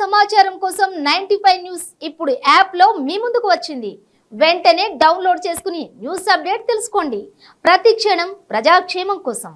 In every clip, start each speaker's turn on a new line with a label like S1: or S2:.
S1: సమాచారం కోసం 95 న్యూస్ ఇప్పుడు యాప్ లో మీ ముందుకు వచ్చింది. వెంటనే డౌన్లోడ్ చేసుకుని న్యూస్ అప్డేట్ తెలుసుకోండి. ప్రతి క్షణం ప్రజాక్షేమం కోసం.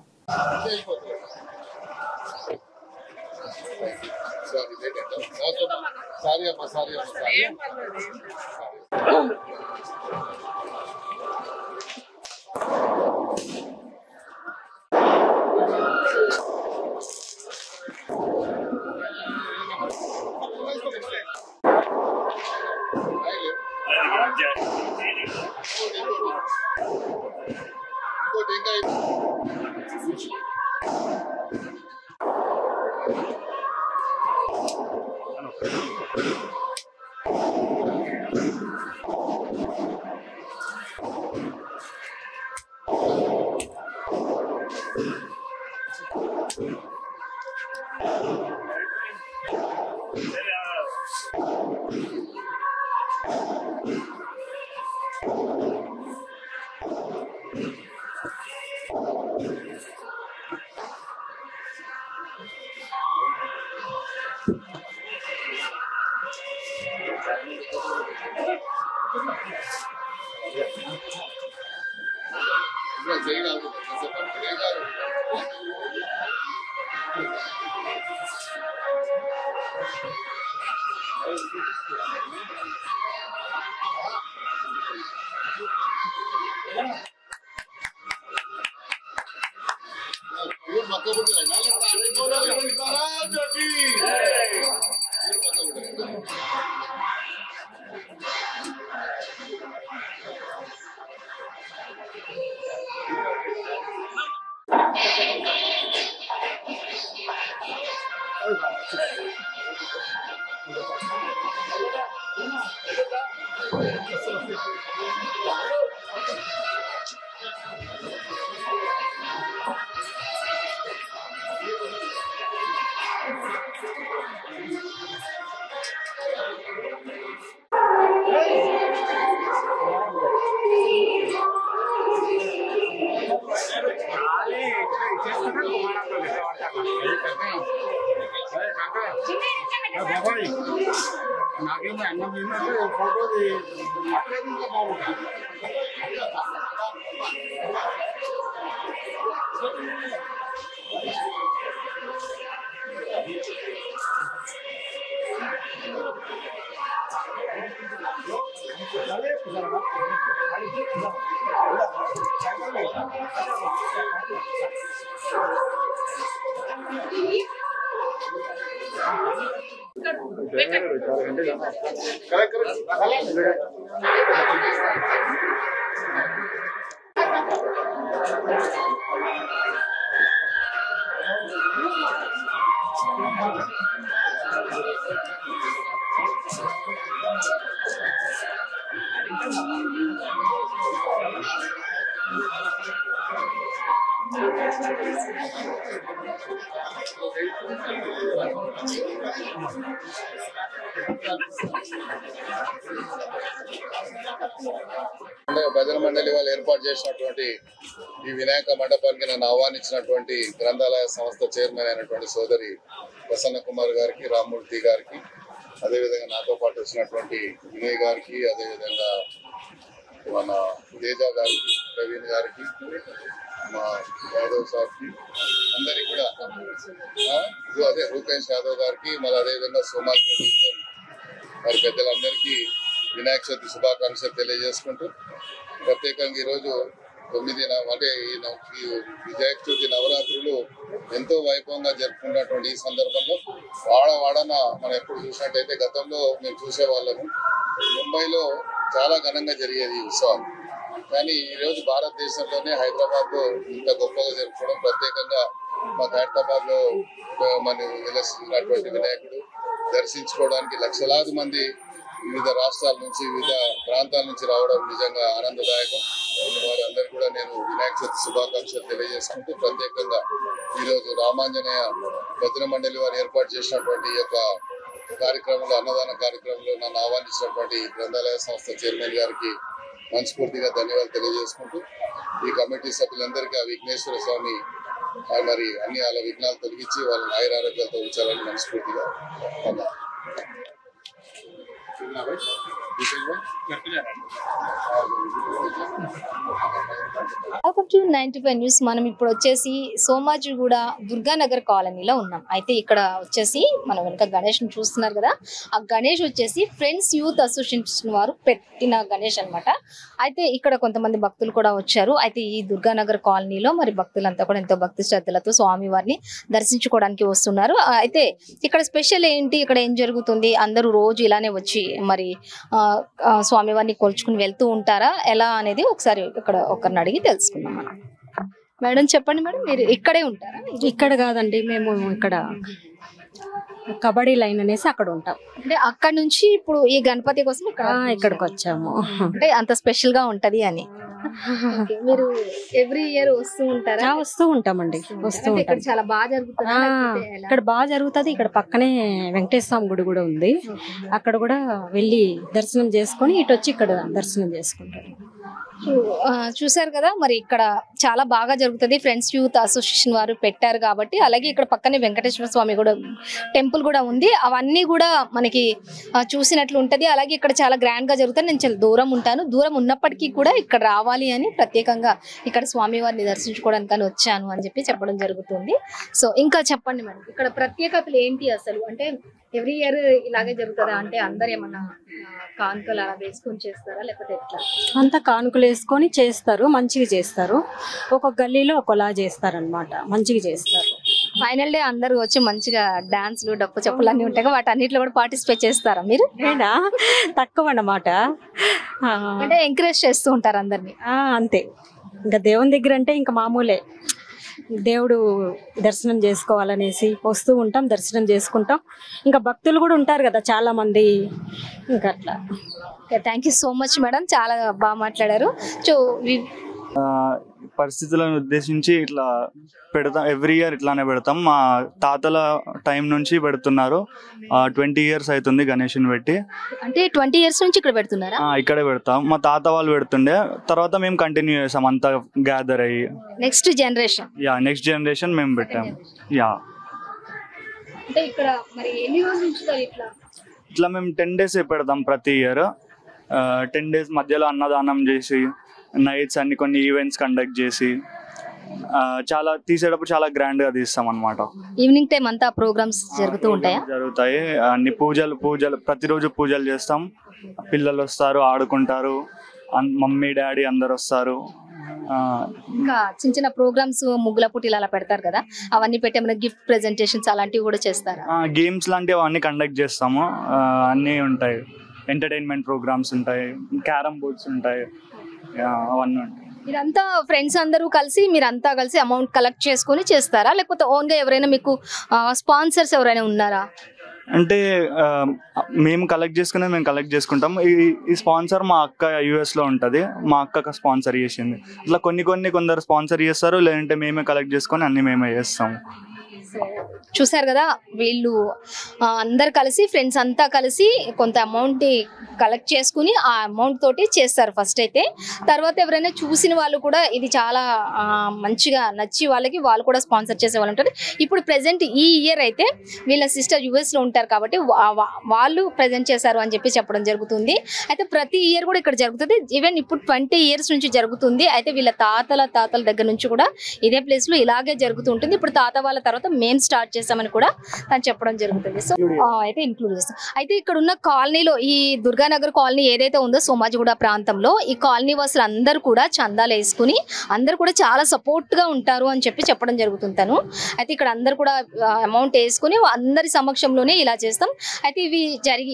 S2: భజన మండలి వాళ్ళు ఏర్పాటు చేసినటువంటి ఈ వినాయక మండపానికి నన్ను ఆహ్వానించినటువంటి గ్రంథాలయ సంస్థ చైర్మన్ అయినటువంటి సోదరి ప్రసన్న కుమార్ గారికి, రామ్మూర్తి గారికి, అదేవిధంగా నాతో పాటు వచ్చినటువంటి వినయ్ గారికి, అదేవిధంగా మన తేజ గారికి, ప్రవీణ్ గారికి, మా యాదవ్ సార్కి, అందరికి కూడా అదే రూపేష్ యాదవ్ గారికి, మళ్ళీ అదేవిధంగా సోమాలి వారి పెద్దలందరికీ వినాయక చవితి శుభాకాంక్షలు తెలియజేసుకుంటూ ప్రత్యేకంగా ఈరోజు 9 అంటే ఈ వినాయక చవితి నవరాత్రులు ఎంతో వైభవంగా జరుపుకున్నటువంటి ఈ సందర్భంలో వాడన మనం ఎప్పుడు చూసినట్టయితే గతంలో మేము చూసేవాళ్ళము. ముంబైలో చాలా ఘనంగా జరిగేది ఈ ఉత్సవాలు. కానీ ఈరోజు భారతదేశంలోనే హైదరాబాద్లో ఇంత గొప్పగా జరుపుకోవడం, ప్రత్యేకంగా మా హైదరాబాద్ లో మన వెలసినటువంటి వినాయకుడు దర్శించుకోవడానికి లక్షలాది మంది వివిధ రాష్ట్రాల నుంచి, వివిధ ప్రాంతాల నుంచి రావడం నిజంగా ఆనందదాయకం. వారందరూ కూడా నేను వినాయక చవితి శుభాకాంక్షలు తెలియజేసుకుంటూ ప్రత్యేకంగా ఈరోజు రామాంజనేయ భజన మండలి వారు ఏర్పాటు చేసినటువంటి ఈ యొక్క కార్యక్రమంలో, అన్నదాన కార్యక్రమంలో నన్ను ఆహ్వానించినటువంటి గ్రంథాలయ సంస్థ చైర్మన్ గారికి మనస్ఫూర్తిగా ధన్యవాదాలు తెలియజేసుకుంటూ ఈ కమిటీ సభ్యులందరికీ ఆ విఘ్నేశ్వర స్వామి మరి అన్ని వాళ్ళ విఘ్నాలు తొలగించి వాళ్ళని ఆయురారోగ్యాలతో ఉంచాలని మనస్ఫూర్తిగా
S1: వెల్కమ్ టు 95 న్యూస్. మనం ఇప్పుడు వచ్చేసి సోమాజిగూడ దుర్గానగర్ కాలనీలో ఉన్నాం. అయితే ఇక్కడ వచ్చేసి మనం వెనక గణేష్ ని చూస్తున్నారు కదా, ఆ గణేష్ వచ్చేసి ఫ్రెండ్స్ యూత్ అసోసియేషన్ వారు పెట్టిన గణేష్ అన్నమాట. అయితే ఇక్కడ కొంతమంది భక్తులు కూడా వచ్చారు. అయితే ఈ దుర్గానగర్ కాలనీలో మరి భక్తులంతా కూడా ఎంతో భక్తి శ్రద్ధలతో స్వామి వారిని దర్శించుకోవడానికి వస్తున్నారు. అయితే ఇక్కడ స్పెషల్ ఏంటి, ఇక్కడ ఏం జరుగుతుంది, అందరూ రోజు ఇలానే వచ్చి మరి స్వామి వారిని కొలుచుకుని వెళ్తూ ఉంటారా ఎలా అనేది ఒకసారి ఇక్కడ ఒకరిని అడిగి తెలుసుకుందాం మనం. మేడం చెప్పండి మేడం, మీరు ఇక్కడే ఉంటారా?
S3: ఇక్కడ కాదండి, మేము ఇక్కడ కబడ్డీ లైన్ అనేసి అక్కడ ఉంటాం.
S1: అంటే అక్కడ నుంచి ఇప్పుడు ఈ గణపతి కోసం
S3: ఇక్కడికి వచ్చాము.
S1: అంటే అంత స్పెషల్ గా ఉంటది అని. మీరు ఎవ్రీ ఇయర్ వస్తూ ఉంటారా?
S3: వస్తూ ఉంటామండి, వస్తూ ఉంటాం.
S1: ఇక్కడ చాలా బాగా జరుగుతుంది.
S3: ఇక్కడ బాగా జరుగుతుంది. ఇక్కడ పక్కనే వెంకటేశ్వర స్వామి గుడి కూడా ఉంది. అక్కడ కూడా వెళ్ళి దర్శనం చేసుకొని ఇటు వచ్చి ఇక్కడ దర్శనం చేసుకుంటారు.
S1: చూసారు కదా, మరి ఇక్కడ చాలా బాగా జరుగుతుంది. ఫ్రెండ్స్ యూత్ అసోసియేషన్ వారు పెట్టారు కాబట్టి. అలాగే ఇక్కడ పక్కనే వెంకటేశ్వర స్వామి కూడా టెంపుల్ కూడా ఉంది. అవన్నీ కూడా మనకి చూసినట్లు ఉంటది. అలాగే ఇక్కడ చాలా గ్రాండ్ గా జరుగుతుంది. నేను చాలా దూరం ఉంటాను, దూరం ఉన్నప్పటికీ కూడా ఇక్కడ రావాలి అని ప్రత్యేకంగా ఇక్కడ స్వామి వారిని దర్శించుకోవడానికి వచ్చాను అని చెప్పి చెప్పడం జరుగుతుంది. సో ఇంకా చెప్పండి మేడం, ఇక్కడ ప్రత్యేకతలు ఏంటి అసలు? అంటే ఎవ్రీ ఇయర్ ఇలాగే జరుగుతుందా? అంటే అందరు ఏమన్నా కానుకలు అలా వేసుకొని చేస్తారా లేకపోతే ఎట్లా?
S3: అంతా కానుకలు వేసుకొని చేస్తారు, మంచిగా చేస్తారు. ఒక గల్లీలో ఒకలా చేస్తారనమాట, మంచిగా చేస్తారు.
S1: ఫైనల్ డే అందరూ వచ్చి మంచిగా డాన్స్లు డప్పు చెప్పులు అన్ని ఉంటాయి, వాటి అన్నిట్లో కూడా పార్టిసిపేట్ చేస్తారా మీరు?
S3: నేనా తక్కువ అన్నమాట,
S1: అంటే ఎంకరేజ్ చేస్తూ ఉంటారు అందరినీ.
S3: అంతే. ఇంకా దేవుని దగ్గర అంటే ఇంకా మామూలే, దేవుడు దర్శనం చేసుకోవాలనేసి వస్తూ ఉంటాం, దర్శనం చేసుకుంటాం. ఇంకా భక్తులు కూడా ఉంటారు కదా చాలా మంది, ఇంకా అట్లా.
S1: Thank you so much madam, చాలా బాగా మాట్లాడారు. సో
S4: పరిస్థితులను ఉద్దేశించి ఇట్లా పెడతాం, ఎవ్రీ ఇయర్ ఇట్లానే పెడతాం. మా తాతల టైం నుంచి పెడుతున్నారు. 20 years అవుతుంది గణేష్ని పెట్టి.
S1: అంటే 20 years నుంచి ఇక్కడ పెడుతున్నారా?
S4: ఇక్కడే పెడతాం. మా తాత వాళ్ళు పెడుతుండే, తర్వాత మేము కంటిన్యూ చేసాం అంతా గ్యాదర్ అయ్యి.
S1: నెక్స్ట్ జనరేషన్
S4: నెక్స్ట్ జనరేషన్ మేము పెట్టాం.
S1: అంటే ఇక్కడ మరి ఎన్ని రోజులు ఉంచుతారు
S4: ఇట్లా మేము 10 days పెడతాం ప్రతి ఇయర్. 10 days మధ్యలో అన్నదానం చేసి, నైట్స్ అన్ని కొన్ని ఈవెంట్స్ కండక్ట్ చేసి, చాలా తీసేటప్పుడు చాలా గ్రాండ్ గా తీస్తాం అన్నమాట.
S1: ఈవినింగ్ టైం అంతా ప్రోగ్రామ్స్ జరుగుతూ ఉంటాయా?
S4: జరుగుతాయి. అన్ని పూజలు ప్రతిరోజు పూజలు చేస్తాం. పిల్లలు వస్తారు, ఆడుకుంటారు, మమ్మీ డాడీ అందరు వస్తారు.
S1: ఇంకా చిన్న చిన్న ప్రోగ్రామ్స్, ముగ్గుల పోటీలు అలా పెడతారు కదా, అవన్నీ పెట్టి ఏమైనా గిఫ్ట్ ప్రెజెంటేషన్స్ అలాంటివి కూడా చేస్తారా?
S4: గేమ్స్ లాంటివి అవన్నీ కండక్ట్ చేస్తాము. అన్నీ ఉంటాయి, ఎంటర్టైన్మెంట్ ప్రోగ్రామ్స్ ఉంటాయి, క్యారమ్ బోర్డ్స్ ఉంటాయి, అవన్నీ ఉంటాయి.
S1: మీరంతా ఫ్రెండ్స్ అందరూ కలిసి మీరంతా కలిసి అమౌంట్ కలెక్ట్ చేసుకుని చేస్తారా, లేకపోతే ఓన్ గా ఎవరైనా మీకు స్పాన్సర్స్ ఎవరైనా ఉన్నారా?
S4: అంటే మేము కలెక్ట్ చేసుకుంటాం. ఈ స్పాన్సర్ మా అక్క US లో ఉంటుంది, మా అక్క స్పాన్సర్ చేసింది. అట్లా కొందరు స్పాన్సర్ చేస్తారు, లేదంటే మేమే కలెక్ట్ చేసుకొని అన్ని మేమే చేస్తాము.
S1: చూసారు కదా, వీళ్ళు అందరు కలిసి ఫ్రెండ్స్ అంతా కలిసి కొంత అమౌంట్ కలెక్ట్ చేసుకుని ఆ అమౌంట్ తోటి చేస్తారు ఫస్ట్ అయితే. తర్వాత ఎవరైనా చూసిన వాళ్ళు కూడా ఇది చాలా మంచిగా నచ్చి వాళ్ళు కూడా స్పాన్సర్ చేసే వాళ్ళు ఉంటారు. ఇప్పుడు ప్రెసెంట్ ఈ ఇయర్ అయితే వీళ్ళ సిస్టర్ US లో ఉంటారు కాబట్టి వాళ్ళు ప్రెజెంట్ చేశారు అని చెప్పి చెప్పడం జరుగుతుంది. అయితే ప్రతి ఇయర్ కూడా ఇక్కడ జరుగుతుంది. ఈవెన్ ఇప్పుడు 20 years నుంచి జరుగుతుంది. అయితే వీళ్ళ తాతల దగ్గర నుంచి కూడా ఇదే ప్లేస్ లో ఇలాగే జరుగుతూ ఉంటుంది. ఇప్పుడు తాత వాళ్ళ తర్వాత మేము స్టార్ట్ చేసామని కూడా తను చెప్పడం జరుగుతుంది. సో అయితే ఇంక్లూడ్ చేస్తాం. అయితే ఇక్కడ ఉన్న కాలనీలో ఈ దుర్గానగర్ కాలనీ ఏదైతే ఉందో సోమాజిగూడ ప్రాంతంలో, ఈ కాలనీ వాసులు అందరూ కూడా చందాలు వేసుకుని అందరు కూడా చాలా సపోర్ట్ గా ఉంటారు అని చెప్పి చెప్పడం జరుగుతుంది తను. అయితే ఇక్కడ అందరు కూడా అమౌంట్ వేసుకుని అందరి సమక్షంలోనే ఇలా చేస్తాం. అయితే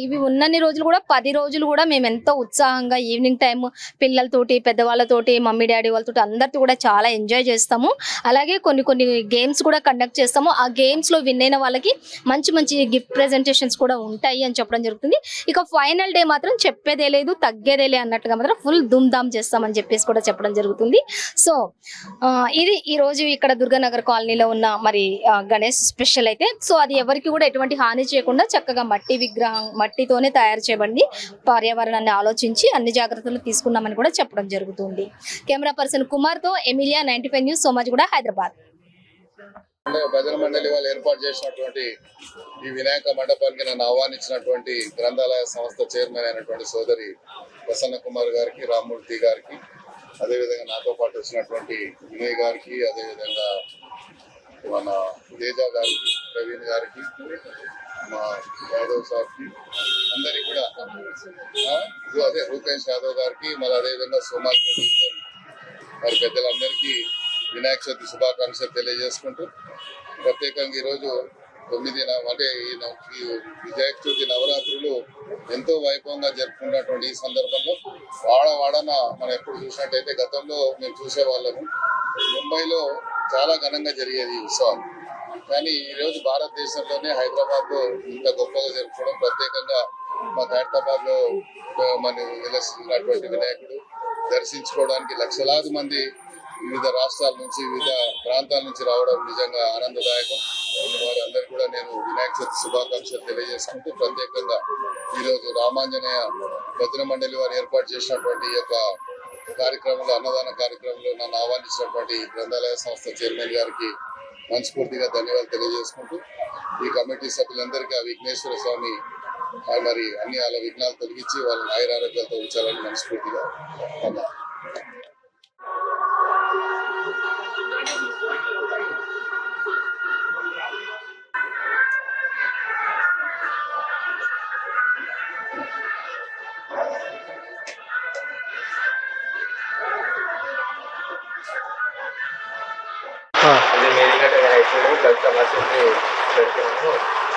S1: ఇవి ఉన్నన్ని రోజులు కూడా 10 రోజులు కూడా మేము ఎంతో ఉత్సాహంగా ఈవినింగ్ టైం పిల్లలతోటి, పెద్దవాళ్ళతోటి, మమ్మీ డాడీ వాళ్ళతోటి అందరితో కూడా చాలా ఎంజాయ్ చేస్తాము. అలాగే కొన్ని గేమ్స్ కూడా కండక్ట్ చేస్తాము. ఆ గేమ్స్ లో విన్ అయిన వాళ్ళకి మంచి గిఫ్ట్ ప్రెజెంటేషన్స్ కూడా ఉంటాయి అని చెప్పడం జరుగుతుంది. ఇక ఫైనల్ డే మాత్రం చెప్పేదే లేదు, తగ్గేదేలే అన్నట్టుగా మాత్రం ఫుల్ ధూమ్ ధామ్ చేస్తామని చెప్పేసి కూడా చెప్పడం జరుగుతుంది. సో ఇది ఈ రోజు ఇక్కడ దుర్గానగర్ కాలనీలో ఉన్న మరి గణేష్ స్పెషల్ అయితే. సో అది ఎవరికి కూడా ఎటువంటి హాని చేయకుండా చక్కగా మట్టి విగ్రహం, మట్టితోనే తయారు చేయబడింది. పర్యావరణాన్ని ఆలోచించి అన్ని జాగ్రత్తలు తీసుకున్నామని కూడా చెప్పడం జరుగుతుంది. కెమెరా పర్సన్ కుమార్ తో ఎమిలియా, 95 న్యూస్, సోమాజిగూడ, హైదరాబాద్.
S2: భజన మండలి వాళ్ళు ఏర్పాటు చేసినటువంటి ఈ వినాయక మండపానికి నన్ను ఆహ్వానించినటువంటి గ్రంథాలయ సంస్థ చైర్మన్ అయినటువంటి సోదరి ప్రసన్న కుమార్ గారికి, రామ్మూర్తి గారికి, అదేవిధంగా నాతో పాటు వచ్చినటువంటి వినయ్ గారికి, అదేవిధంగా మన తేజ గారికి, ప్రవీణ్ గారికి, మా యాదవ్ సార్కి, అందరికి కూడా అదే రూపేష్ యాదవ్ గారికి, మళ్ళీ అదేవిధంగా సోమాజ్ వారి పెద్దలందరికీ వినాయక చవితి శుభాకాంక్షలు తెలియజేసుకుంటూ ప్రత్యేకంగా ఈరోజు 9 అంటే ఈ వినాయక చవితి నవరాత్రులు ఎంతో వైభవంగా జరుపుకున్నటువంటి ఈ సందర్భంలో వాడన మనం ఎప్పుడు చూసినట్టయితే గతంలో మేము చూసేవాళ్ళము. ముంబైలో చాలా ఘనంగా జరిగేది ఈ ఉత్సవాలు. కానీ ఈరోజు భారతదేశంలోనే హైదరాబాద్లో ఇంత గొప్పగా జరుపుకోవడం, ప్రత్యేకంగా మా హైదరాబాద్ లో మన వెలసినటువంటి వినాయకుడు దర్శించుకోవడానికి లక్షలాది మంది వివిధ రాష్ట్రాల నుంచి, వివిధ ప్రాంతాల నుంచి రావడం నిజంగా ఆనందదాయకం. వారందరూ కూడా నేను వినాయక చవితి శుభాకాంక్షలు తెలియజేసుకుంటూ ప్రత్యేకంగా ఈరోజు రామాంజనేయ భజన మండలి వారు ఏర్పాటు చేసినటువంటి ఈ యొక్క కార్యక్రమంలో, అన్నదాన కార్యక్రమంలో నన్ను ఆహ్వానించినటువంటి గ్రంథాలయ సంస్థ చైర్మన్ గారికి మనస్ఫూర్తిగా ధన్యవాదాలు తెలియజేసుకుంటూ ఈ కమిటీ సభ్యులందరికీ ఆ విఘ్నేశ్వర స్వామి మరి అన్ని వాళ్ళ విఘ్నాలు తొలగించి వాళ్ళని ఆయురారోగ్యాలతో ఉంచాలని మనస్ఫూర్తిగా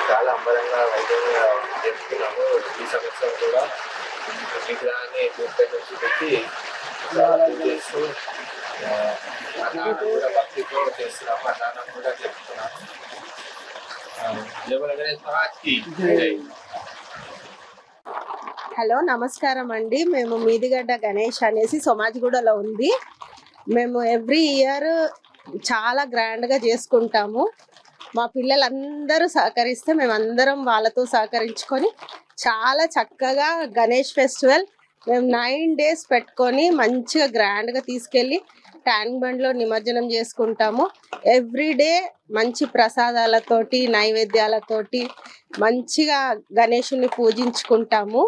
S5: చాలా అంబరంగా వైద్యంగా జరుపుకున్నాము. ఈ సంవత్సరం కూడా విగ్రహాన్ని నుంచి పెట్టి చేస్తూ అన్నదానం కూడా భక్తితో చేస్తున్నాము. అన్నదానం కూడా జరుపుకున్నాము.
S6: హలో, నమస్కారం అండి. మేము మీదిగడ్డ గణేష్ అనేసి సోమాజిగూడలో ఉంది. మేము ఎవ్రీ ఇయర్ చాలా గ్రాండ్గా చేసుకుంటాము. మా పిల్లలందరూ సహకరిస్తే మేమందరం వాళ్ళతో సహకరించుకొని చాలా చక్కగా గణేష్ ఫెస్టివల్ మేము 9 days పెట్టుకొని మంచిగా గ్రాండ్గా తీసుకెళ్ళి ట్యాంక్ బండ్లో నిమజ్జనం చేసుకుంటాము. ఎవ్రీడే మంచి ప్రసాదాలతోటి, నైవేద్యాలతోటి మంచిగా గణేషుని పూజించుకుంటాము.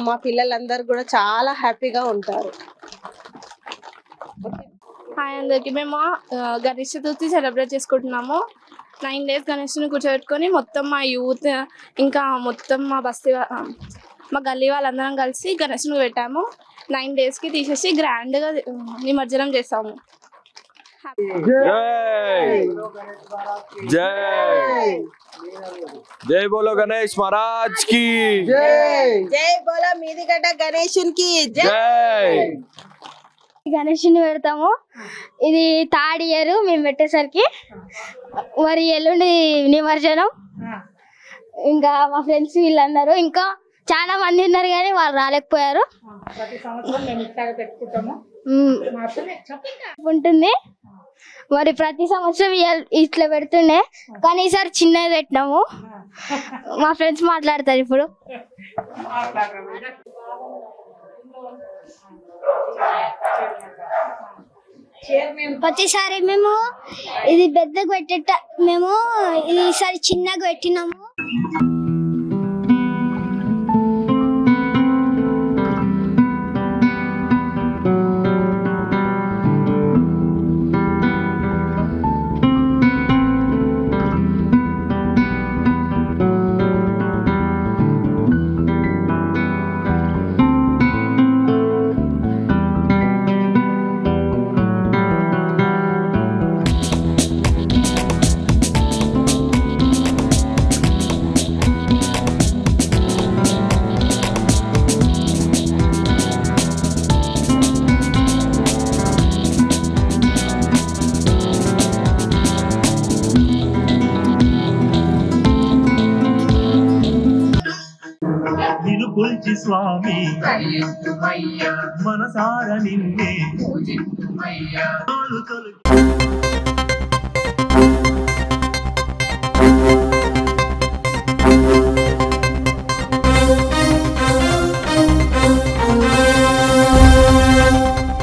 S6: మా పిల్లలందరూ కూడా చాలా హ్యాపీగా ఉంటారు.
S7: హాయ్ అందరికి. మేము గణేష్ చతుర్థి సెలబ్రేట్ చేసుకుంటున్నాము. 9 days గణేష్ని కూర్చోబెట్టుకొని మొత్తం మా యూత్ ఇంకా మొత్తం మా బస్తీ మా గల్లీ వాళ్ళందరం కలిసి గణేష్ని పెట్టాము. 9 daysకి తీసేసి గ్రాండ్గా నిమజ్జనం చేస్తాము.
S8: జై బోలో గణేష్ మహారాజ్ కి
S6: జై బోలో మీదిగడ్డ గణేశునికి జై.
S9: గణేషుని పెడతాము. ఇది 3rd year మేము పెట్టేసరికి. మరి ఎల్లుండి నిమజ్జనం. ఇంకా మా ఫ్రెండ్స్ వీళ్ళందరూ ఇంకా చాలా మంది ఉన్నారు కానీ వాళ్ళు రాలేకపోయారు. ఉంటుంది మరి ప్రతి సంవత్సరం ఇట్లా పెడుతుండే, కానీ ఈసారి చిన్నది పెట్టినాము. మా ఫ్రెండ్స్ మాట్లాడతారు ఇప్పుడు. ప్రతిసారి మేము ఇది పెద్దగా పెట్టేట మేము ఈసారి చిన్నగా పెట్టినాము.
S10: స్వామి మనసార నిన్నే